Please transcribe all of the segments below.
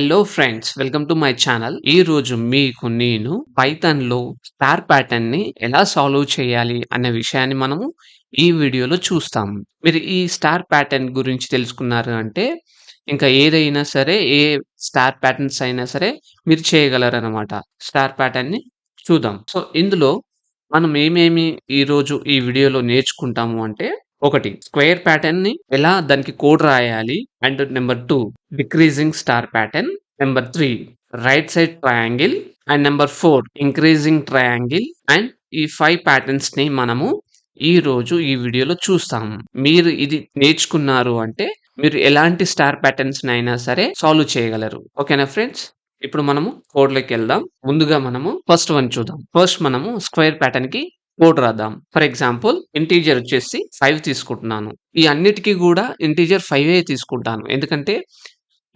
Hello friends, welcome to my channel. ఈ రోజు మీకు నేను పైథాన్‌లో స్టార్ ప్యాటర్న్‌ని ఎలా సాల్వ్ చేయాలి అనే విషయాన్ని మనము ఈ వీడియోలో చూస్తాము. మీరు ఈ స్టార్ ప్యాటర్న్ గురించి తెలుసుకున్నారు అంటే ఇంకా ఏదైనా సరే, ఏ స్టార్ ప్యాటర్న్స్ అయినా సరే మీరు చేయగలరనమాట. స్టార్ ప్యాటర్న్‌ని చూద్దాం. సో, ఇందులో మనం ఏమేమి ఈరోజు ఈ వీడియోలో నేర్చుకుంటాము అంటే, ఒకటి స్క్వేర్ ప్యాటర్న్‌ని ఎలా దానికి కోడ్ రాయాలి. And number 2 decreasing star pattern. Number 3 right side triangle. And number 4 increasing triangle. And ఈ 5 ప్యాటర్న్స్‌ని మనము ఈరోజు ఈ వీడియోలో చూస్తాము. మీరు ఇది నేర్చుకున్నారు అంటే మీరు ఎలాంటి స్టార్ ప్యాటర్న్స్‌నైనా సరే సాల్వ్ చేయగలరు. ఓకేనా ఫ్రెండ్స్? ఇప్పుడు మనము కోడ్‌లోకెళ్దాం. ముందుగా మనము ఫస్ట్ వన్ చూద్దాం. ఫస్ట్ మనము స్క్వేర్ ప్యాటర్న్‌కి కోడ్ రాద్దాం. ఫర్ ఎగ్జాంపుల్ ఇంటిజర్ వచ్చేసి 5 తీసుకుంటున్నాను. ఈ అన్నిటికి గూడా ఇంటిజర్ 5 తీసుకుంటాను. ఎందుకంటే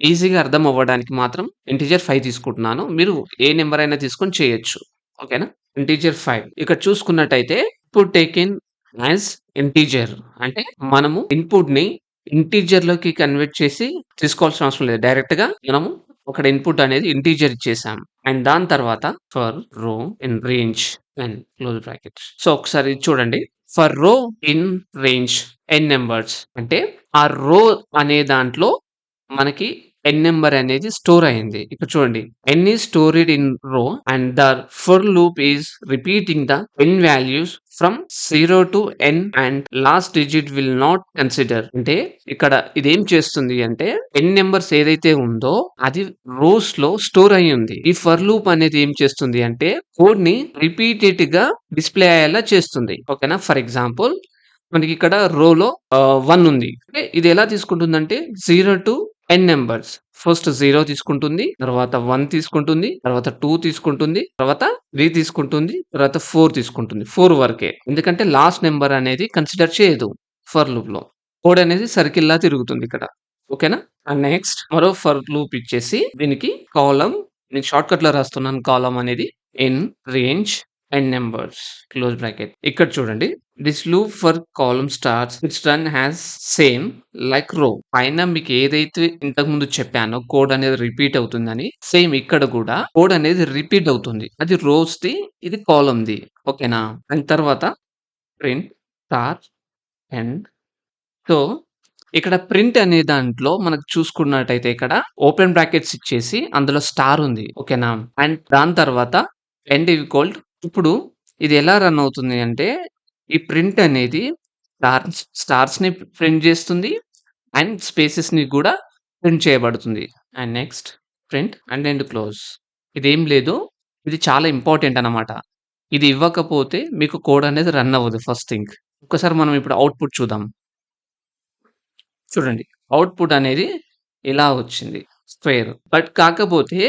ఈజీగా అర్థం అవ్వడానికి మాత్రం ఇంటిజర్ 5 తీసుకుంటున్నాను. మీరు ఏ నంబర్ అయినా తీసుకొని చేయొచ్చు. ఓకేనా? ఇంటిజర్ 5 ఇక్కడ చూసుకున్నట్టయితే ఇన్పుట్ టేకెన్ యాస్ ఇంటిజర్ అంటే మనము ఇన్పుట్‌ని ఇంటిజర్‌లోకి కన్వర్ట్ చేసి తీసుకోవాల్సిన అవసరం లేదు. డైరెక్ట్‌గా మనము అక్కడ ఇన్పుట్ అనేది ఇంటిజర్ ఇచ్చేసాం. అండ్ దాని తర్వాత ఫర్ రో in range and close brackets. So, ఒకసారి చూడండి. ఫర్ రో ఇన్ రేంజ్ n నంబర్స్ అంటే ఆ రో అనే దాంట్లో మనకి n నెంబర్ అనేది స్టోర్ అయింది. ఇక్కడ చూడండి. n is stored in row and the for loop is repeating the n values from 0 to n and last digit will not consider. అంటే ఇక్కడ ఇదేం చేస్తుంది అంటే n నెంబర్స్ ఏదైతే ఉందో అది రోస్ లో స్టోర్ అయ్యి ఉంది. ఈ ఫర్ లూప్ అనేది ఏం చేస్తుంది అంటే కోడ్ ని రిపీటెడ్ గా డిస్ప్లే అయ్యేలా చేస్తుంది. ఓకేనా? ఫర్ ఎగ్జాంపుల్ మనకి ఇక్కడ రోలో 1 ఉంది. అంటే ఇది ఎలా తీసుకుంటుందంటే 0 టు n నంబర్స్. ఫస్ట్ 0 తీసుకుంటుంది. తర్వాత 1 తీసుకుంటుంది. తర్వాత 2 తీసుకుంటుంది. తర్వాత 3 తీసుకుంటుంది. తర్వాత 4 తీసుకుంటుంది. 4 వరకే. ఎందుకంటే లాస్ట్ నంబర్ అనేది కన్సిడర్ చేయదు ఫర్ లూప్‌లో. కోడ్ అనేది సర్కిల్‌లా తిరుగుతుంది ఇక్కడ. ఓకేనా? అండ్ నెక్స్ట్ మరో ఫర్ లూప్ ఇచ్చేసి దీనికి కాలమ్ నేను షార్ట్‌కట్‌లో రాస్తున్నాను కాలమ్ అనేది in range n numbers close bracket. ఇక్కడ చూడండి. This loop for column stars it's run has same like రో. పైన మీకు ఏదైతే ఇంతకు ముందు చెప్పానో కోడ్ అనేది రిపీట్ అవుతుందని సేమ్ ఇక్కడ కూడా కోడ్ అనేది రిపీట్ అవుతుంది. అది రోస్ ది, ఇది కాలమ్ ది. ఓకేనా? అండ్ తర్వాత ప్రింట్ స్టార్ అండ్ సో ఇక్కడ ప్రింట్ అనే దాంట్లో మనకు చూసుకున్నట్టయితే ఇక్కడ ఓపెన్ బ్రాకెట్స్ ఇచ్చేసి అందులో స్టార్ ఉంది. ఓకేనా? అండ్ దాని తర్వాత ఎండ్ ఈక్వల్ ఇప్పుడు ఇది ఎలా రన్ అవుతుంది అంటే ఈ ప్రింట్ అనేది స్టార్స్‌ని ప్రింట్ చేస్తుంది. అండ్ స్పేసెస్‌ని కూడా ప్రింట్ చేయబడుతుంది. And next print and end close. ఇదేం లేదు. ఇది చాలా ఇంపార్టెంట్ అన్నమాట. ఇది ఇవ్వకపోతే మీకు కోడ్ అనేది రన్ అవ్వదు ఫస్ట్ థింగ్. ఒక్కసారి మనం ఇప్పుడు అవుట్‌పుట్ చూద్దాం. చూడండి. అవుట్‌పుట్ అనేది ఇలా వచ్చింది. స్క్వేర్. బట్ కాకపోతే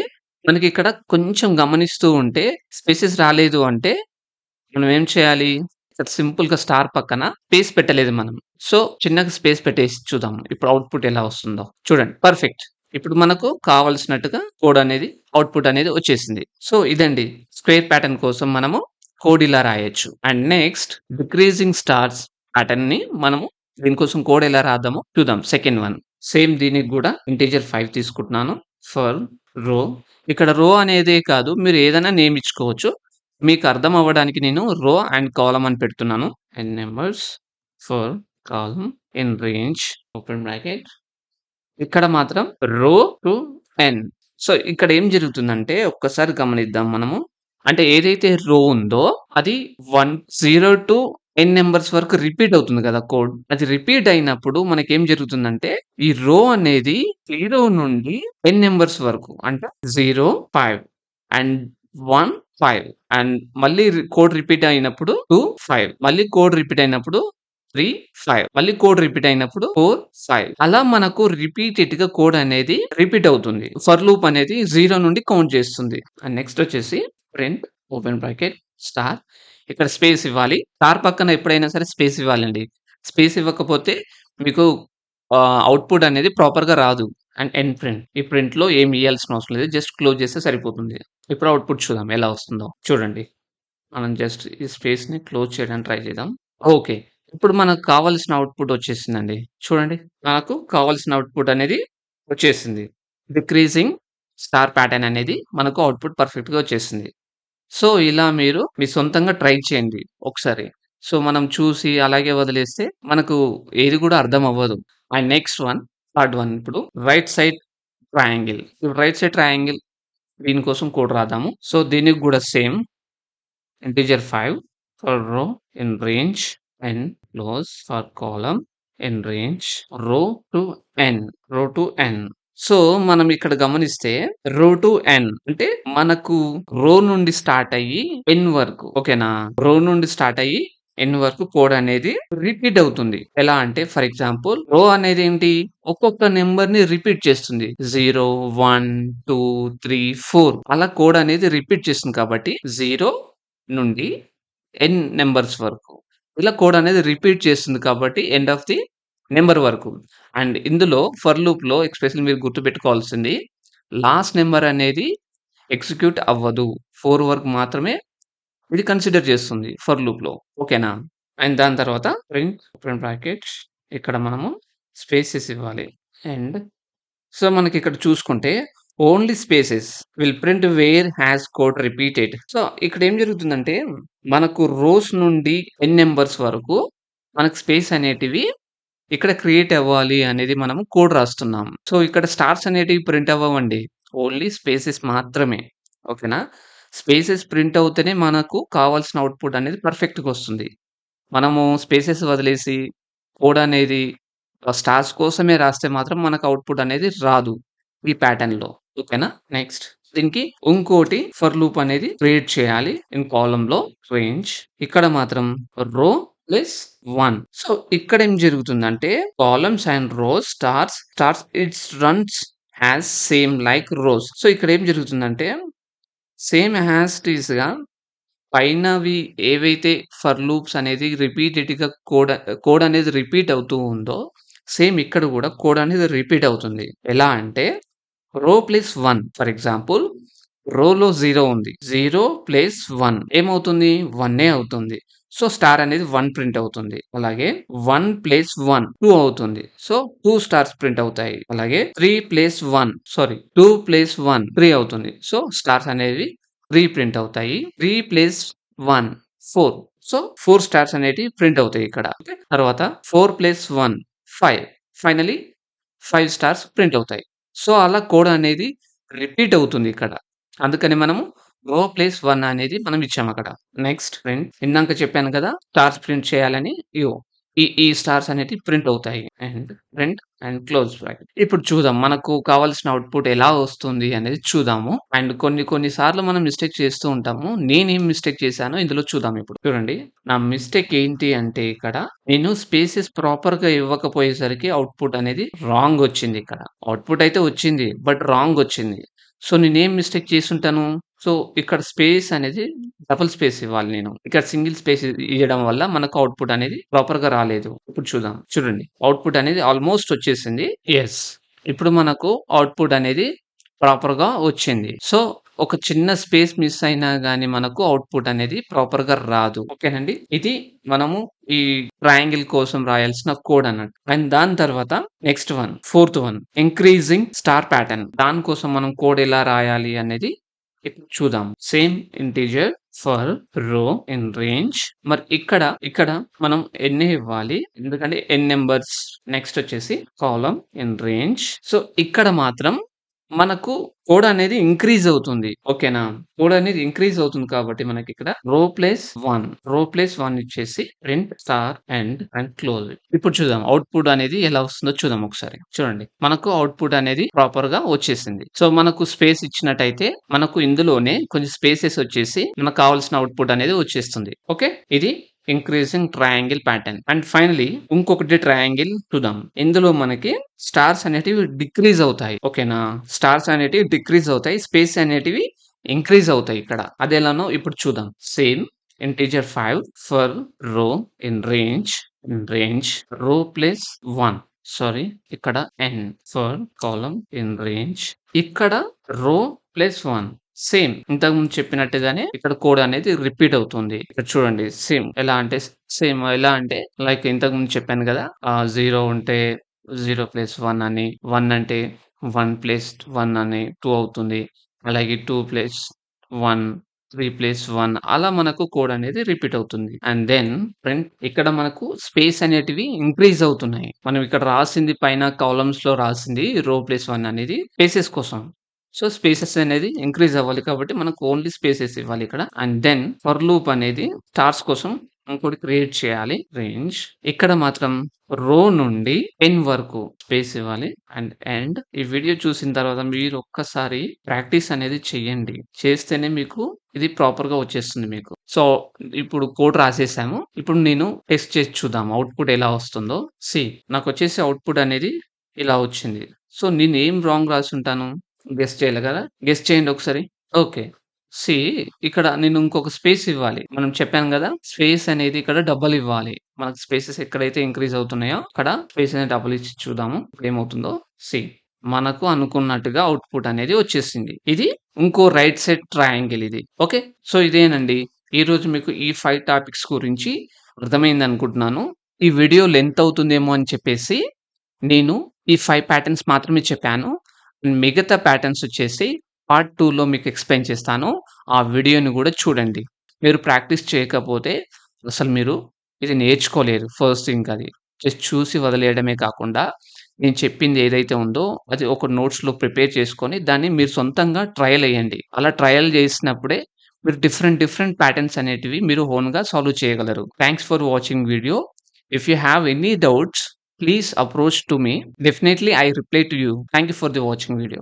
మనకిక్కడ కొంచెం గమనిస్తూ ఉంటే స్పేసెస్ రాలేదు అంటే మనం ఏం చేయాలి? ఇక్కడ సింపుల్‌గా స్టార్ పక్కన స్పేస్ పెట్టలేదు మనం. సో, చిన్నగా స్పేస్ పెట్టేసి చూద్దాం. ఇప్పుడు అవుట్‌పుట్ ఎలా వస్తుందో. చూడండి. పర్ఫెక్ట్. ఇప్పుడు మనకు కావాల్సినట్టుగా కోడ్ అనేది అవుట్‌పుట్ అనేది వచ్చేసింది. సో, ఇదండి స్క్వేర్ ప్యాటర్న్ కోసం మనము కోడ్ ఇలా రాయొచ్చు. అండ్ నెక్స్ట్ డిక్రీజింగ్ స్టార్స్ ప్యాటర్న్‌ని మనము దీనికోసం కోడ్ ఎలా రాద్దామో చూద్దాం. Second one. సేమ్ దీనికి గూడా ఇంటిజర్ 5 తీసుకుంటున్నాను. ఫర్ రో ఇక్కడ రో అనేదే కాదు. మీరు ఏదైనా నేమ్ ఇచ్చుకోవచ్చు. మీకు అర్థం అవ్వడానికి నేను రో అండ్ కాలమ్ అని పెడుతున్నాను. And numbers for column in range open bracket. ఇక్కడ మాత్రం రో టు ఎన్. సో, ఇక్కడ ఏం జరుగుతుందంటే ఒక్కసారి గమనిద్దాం మనము. అంటే ఏదైతే రో ఉందో అది 0 టు n నంబర్స్ వరకు రిపీట్ అవుతుంది కదా కోడ్. అది రిపీట్ అయినప్పుడు మనకేం జరుగుతుందంటే ఈ రో అనేది 0 నుండి n నంబర్స్ వరకు అంటే 0, 5 అండ్ 1, 5 అండ్ మళ్ళీ కోడ్ రిపీట్ అయినప్పుడు 2, 5 మళ్ళీ కోడ్ రిపీట్ అయినప్పుడు 3, 5 మళ్ళీ కోడ్ రిపీట్ అయినప్పుడు 4, 5 అలా మనకు రిపీటెడ్‌గా కోడ్ అనేది రిపీట్ అవుతుంది. ఫర్ లూప్ అనేది 0 నుండి కౌంట్ చేస్తుంది. అండ్ నెక్స్ట్ వచ్చేసి ప్రింట్ ఓపెన్ బ్రాకెట్ స్టార్ ఇక్కడ స్పేస్ ఇవ్వాలి. స్టార్ పక్కన ఎప్పుడైనా సరే స్పేస్ ఇవ్వాలండి. స్పేస్ ఇవ్వకపోతే మీకు అవుట్‌పుట్ అనేది ప్రాపర్‌గా రాదు. And end print. ఈ ప్రింట్‌లో ఏమి ఇయ్యాల్సిన అవసరం లేదు. జస్ట్ క్లోజ్ చేస్తే సరిపోతుంది. ఇప్పుడు అవుట్‌పుట్ చూద్దాం ఎలా వస్తుందో. చూడండి. మనం జస్ట్ ఈ స్పేస్‌ని క్లోజ్ చేయడానికి ట్రై చేద్దాం. ఓకే. ఇప్పుడు మనకు కావాల్సిన అవుట్‌పుట్ వచ్చేసిందండి. చూడండి. నాకు కావాల్సిన అవుట్‌పుట్ అనేది వచ్చేసింది. డిక్రీజింగ్ స్టార్ ప్యాటర్న్ అనేది మనకు అవుట్‌పుట్ పర్ఫెక్ట్‌గా వచ్చేసింది. సో, ఇలా మీరు మీ సొంతంగా ట్రై చేయండి ఒకసారి. సో, మనం చూసి అలాగే వదిలేస్తే మనకు ఏది కూడా అర్థం అవ్వదు. And next one, third one ఇప్పుడు రైట్ సైడ్ ట్రయాంగిల్. ఇప్పుడు రైట్ సైడ్ ట్రయాంగిల్ దీనికోసం కోడ్ రాద్దాము. సో, దీనికి గూడా same integer 5 for row in range n close for column in range row to row to n. So, మనం ఇక్కడ గమనిస్తే రో to ఎన్ అంటే మనకు రో నుండి స్టార్ట్ అయ్యి ఎన్ వరకు ఓకేనా? రో నుండి స్టార్ట్ అయ్యి ఎన్ వరకు కోడ్ అనేది రిపీట్ అవుతుంది. ఎలా అంటే ఫర్ ఎగ్జాంపుల్ రో అనేది ఏంటి? ఒక్కొక్క నంబర్‌ని రిపీట్ చేస్తుంది. 0, 1, 2, 3, 4 అలా కోడ్ అనేది రిపీట్ చేస్తుంది కాబట్టి 0 నుండి ఎన్ నంబర్స్ వరకు. ఇలా కోడ్ అనేది రిపీట్ చేస్తుంది కాబట్టి ఎండ్ ఆఫ్ ది నంబర్ వరకు. అండ్ ఇందులో ఫర్ లూప్‌లో ఎస్పెషల్లీ మీరు గుర్తుపెట్టుకోవాల్సింది లాస్ట్ నంబర్ అనేది ఎగ్జిక్యూట్ అవ్వదు. 4 వరకు మాత్రమే ఇది కన్సిడర్ చేస్తుంది ఫర్ లూప్‌లో. ఓకేనా? అండ్ దాని తర్వాత ప్రింట్ ఓపెన్ బ్రాకెట్ ఇక్కడ మనము స్పేసెస్ ఇవ్వాలి. అండ్ సో, మనకిక్కడ చూసుకుంటే only spaces will print where has code repeated. So, ఇక్కడేం జరుగుతుందంటే మనకు రోస్ నుండి ఎన్ నంబర్స్ వరకు మనకు స్పేస్ అనేటివి ఇక్కడ క్రియేట్ అవ్వాలి అనేది మనము కోడ్ రాస్తున్నాం. సో, ఇక్కడ స్టార్స్ అనేటివి ప్రింట్ అవ్వవండి. ఓన్లీ స్పేసెస్ మాత్రమే. ఓకేనా? స్పేసెస్ ప్రింట్ అవుతేనే మనకు కావాల్సిన అవుట్‌పుట్ అనేది పర్ఫెక్ట్‌గా వస్తుంది. మనము స్పేసెస్ వదిలేసి కోడ్ అనేది స్టార్స్ కోసమే రాస్తే మాత్రం మనకు అవుట్‌పుట్ అనేది రాదు. ఈ ప్యాటర్న్‌లో. ఓకేనా? నెక్స్ట్ దీనికి ఇంకోటి ఫర్ లూప్ అనేది క్రియేట్ చేయాలి. ఇన్ కాలమ్‌లో రేంజ్ ఇక్కడ మాత్రం రో ప్లస్ 1. సో, ఇక్కడేం జరుగుతుందంటే columns and rows stars its runs has same like rows. So, ఇక్కడేం జరుగుతుందంటే సేమ్ యాస్ ఇట్ ఈస్‌గా పైనవి ఏవైతే ఫర్ లూప్స్ అనేది రిపీటెడ్‌గా కోడ్ అనేది రిపీట్ అవుతూ ఉందో, సేమ్ ఇక్కడ గూడా కోడ్ అనేది రిపీట్ అవుతుంది. ఎలా అంటే రో ప్లస్ 1 ఫర్ ఎగ్జాంపుల్ రోలో 0 ఉంది. 0 ప్లస్ 1 ఏమవుతుంది? 1 అవుతుంది. సో, స్టార్ అనేది 1 ప్రింట్ అవుతుంది. అలాగే 1 ప్లస్ 1 2 అవుతుంది. సో, 2 స్టార్స్ ప్రింట్ అవుతాయి. అలాగే 3 ప్లస్ 1 సారీ 2 ప్లస్ 1 3 అవుతుంది. సో, స్టార్స్ అనేవి 3 ప్రింట్ అవుతాయి. 3 ప్లస్ 1 4. సో, 4 స్టార్స్ అనేటివి ప్రింట్ అవుతాయి ఇక్కడ. ఓకే. తర్వాత 4 ప్లస్ 1 5. ఫైనల్లీ 5 స్టార్స్ ప్రింట్ అవుతాయి. సో, అలా కోడ్ అనేది రిపీట్ అవుతుంది ఇక్కడ. అందుకని మనము రో ప్లస్ 1 అనేది మనం ఇచ్చామక్కడ. నెక్స్ట్ ప్రింట్ ఇందాక చెప్పాను కదా! స్టార్స్ ప్రింట్ చేయాలని. ఇగో ఈ స్టార్స్ అనేటివి ప్రింట్ అవుతాయి. And print and close bracket. ఇప్పుడు చూద్దాం మనకు కావాల్సిన అవుట్‌పుట్ ఎలా వస్తుంది అనేది చూద్దాము. అండ్ కొన్ని సార్లు మనం మిస్టేక్ చేస్తూ ఉంటాము. నేనేం మిస్టేక్ చేశానో ఇందులో చూద్దాం ఇప్పుడు. చూడండి నా మిస్టేక్ ఏంటి అంటే ఇక్కడ నేను స్పేసెస్ ప్రాపర్‌గా ఇవ్వకపోయేసరికి అవుట్‌పుట్ అనేది రాంగ్ వచ్చింది ఇక్కడ. అవుట్‌పుట్ అయితే వచ్చింది. బట్ రాంగ్ వచ్చింది. సో, నేనేం మిస్టేక్ చేసుంటాను? సో, ఇక్కడ స్పేస్ అనేది డబుల్ స్పేస్ ఇవ్వాలి నేను. ఇక్కడ సింగిల్ స్పేస్ ఇయ్యడం వల్ల మనకు అవుట్‌పుట్ అనేది ప్రాపర్‌గా రాలేదు. ఇప్పుడు చూద్దాం. చూడండి అవుట్‌పుట్ అనేది ఆల్‌మోస్ట్ వచ్చేసింది. యెస్. ఇప్పుడు మనకు అవుట్‌పుట్ అనేది ప్రాపర్‌గా వచ్చింది. సో, ఒక చిన్న స్పేస్ మిస్ అయినా గాని మనకు అవుట్‌పుట్ అనేది ప్రాపర్‌గా రాదు. ఓకేనండి. ఇది మనము ఈ ట్రయాంగిల్ కోసం రాయాల్సిన కోడ్ అన్నట్టు. అండ్ దాని తర్వాత next one fourth one increasing star pattern. దాని కోసం మనం కోడ్ ఎలా రాయాలి అనేది ఇప్పుడు చూద్దాం. సేమ్ ఇంటిజర్ ఫర్ రో ఇన్ రేంజ్ మరి ఇక్కడ మనం ఎన్ని ఇవ్వాలి? ఎందుకంటే ఎన్ నంబర్స్ నెక్స్ట్ వచ్చేసి కాలమ్ ఇన్ రేంజ్. సో, ఇక్కడ మాత్రం మనకు కోడ్ అనేది ఇంక్రీజ్ అవుతుంది. ఓకేనా? కోడ్ అనేది ఇంక్రీజ్ అవుతుంది కాబట్టి మనకిక్కడ రో ప్లస్ 1 ఇచ్చేసి ప్రింట్ స్టార్ అండ్ క్లోజ్. ఇప్పుడు చూద్దాం అవుట్‌పుట్ అనేది ఎలా వస్తుందో చూద్దాం ఒకసారి. చూడండి మనకు అవుట్‌పుట్ అనేది ప్రాపర్‌గా వచ్చేసింది. సో, మనకు స్పేస్ ఇచ్చినట్టయితే మనకు ఇందులోనే కొంచెం స్పేసెస్ వచ్చేసి మనకు కావాల్సిన అవుట్‌పుట్ అనేది వచ్చేస్తుంది. ఓకే. ఇది increasing triangle pattern. And finally ఇంకొకటి ట్రయాంగిల్ చూద్దాం. ఇందులో మనకి స్టార్స్ అనేటివి డిక్రీజ్ అవుతాయి. ఓకేనా? స్టార్స్ అనేటివి డిక్రీజ్ అవుతాయి. స్పేస్ అనేటివి ఇంక్రీజ్ అవుతాయి ఇక్కడ. అదెలానో ఇప్పుడు చూద్దాం. సేమ్ ఇంటిజర్ 5 ఫర్ రో ఇన్ రేంజ్ రో ప్లస్ 1 సారీ ఇక్కడ n for column in range ఇక్కడ రో ప్లస్ 1 సేమ్ ఇంతకుముందు చెప్పినట్టుగానే ఇక్కడ కోడ్ అనేది రిపీట్ అవుతుంది. ఇక్కడ చూడండి ఎలా అంటే లైక్ ఇంతకుముందు చెప్పాను గదా! 0 ఉంటే 0 ప్లస్ 1 అని, 1 అంటే 1+1 అని 2 అవుతుంది. అలాగే 2+1, 3+1 అలా మనకు కోడ్ అనేది రిపీట్ అవుతుంది. అండ్ దెన్ ఫ్రెండ్ ఇక్కడ మనకు స్పేస్ అనేటివి ఇంక్రీజ్ అవుతున్నాయి. మనం ఇక్కడ రాసింది పైన కాలమ్స్‌లో రాసింది రో+1 అనేది స్పేసెస్ కోసం. సో, స్పేసెస్ అనేది ఇంక్రీజ్ అవ్వాలి కాబట్టి మనకు ఓన్లీ స్పేసెస్ ఇవ్వాలి ఇక్కడ. అండ్ దెన్ ఫర్ లూప్ అనేది స్టార్స్ కోసం ఇంకోటి క్రియేట్ చేయాలి. రేంజ్ ఇక్కడ మాత్రం రో నుండి 10 వరకు స్పేస్ ఇవ్వాలి. అండ్ ఎండ్ ఈ వీడియో చూసిన తర్వాత మీరు ఒక్కసారి ప్రాక్టీస్ అనేది చేయండి. చేస్తేనే మీకు ఇది ప్రాపర్‌గా వచ్చేస్తుంది మీకు. సో, ఇప్పుడు కోడ్ రాసేసాము. ఇప్పుడు నేను టెస్ట్ చేసి చూద్దాం అవుట్‌పుట్ ఎలా వస్తుందో. నాకొచ్చేసి అవుట్‌పుట్ అనేది ఇలా వచ్చింది. సో, నేనేం రాంగ్ రాసుంటాను? గెస్ చేయాలి కదా! గెస్ చేయండి ఒకసారి. ఓకే. సీ ఇక్కడ నేను ఇంకొక స్పేస్ ఇవ్వాలి. మనం చెప్పాను గదా! స్పేస్ అనేది ఇక్కడ డబుల్ ఇవ్వాలి. మనకు స్పేసెస్ ఎక్కడైతే ఇంక్రీజ్ అవుతున్నాయో అక్కడ స్పేస్ అనేది డబుల్ ఇచ్చి చూద్దాము. ఏమవుతుందో. సీ మనకు అనుకున్నట్టుగా అవుట్‌పుట్ అనేది వచ్చేసింది. ఇది ఇంకో రైట్ సైడ్ ట్రయాంగిల్ ఇది. ఓకే. సో, ఇదేనండి. ఈరోజు మీకు ఈ 5 టాపిక్స్ గురించి అర్థమైందనుకుంటున్నాను. ఈ వీడియో లెంత్ అవుతుందేమో అని చెప్పేసి నేను ఈ 5 ప్యాటర్న్స్ మాత్రమే చెప్పాను. మిగతా ప్యాటర్న్స్ వచ్చేసి పార్ట్ 2లో మీకు ఎక్స్‌ప్లెయిన్ చేస్తాను. ఆ వీడియోని గూడా చూడండి. మీరు ప్రాక్టీస్ చేయకపోతే అసలు మీరు ఇది నేర్చుకోలేరు. ఫస్ట్ థింగ్ అది. జస్ట్ చూసి వదిలేయడమే కాకుండా నేను చెప్పింది ఏదైతే ఉందో అది ఒక నోట్స్‌లో ప్రిపేర్ చేసుకొని దాన్ని మీరు సొంతంగా ట్రయల్ ఎయ్యండి. అలా ట్రయల్ చేసినప్పుడే మీరు డిఫరెంట్ ప్యాటర్న్స్ అనేటివి మీరు ఓన్‌గా సాల్వ్ చేయగలరు. Thanks for watching video. If you have any doubts, please approach to me. Definitely I reply to you. Thank you for the watching video.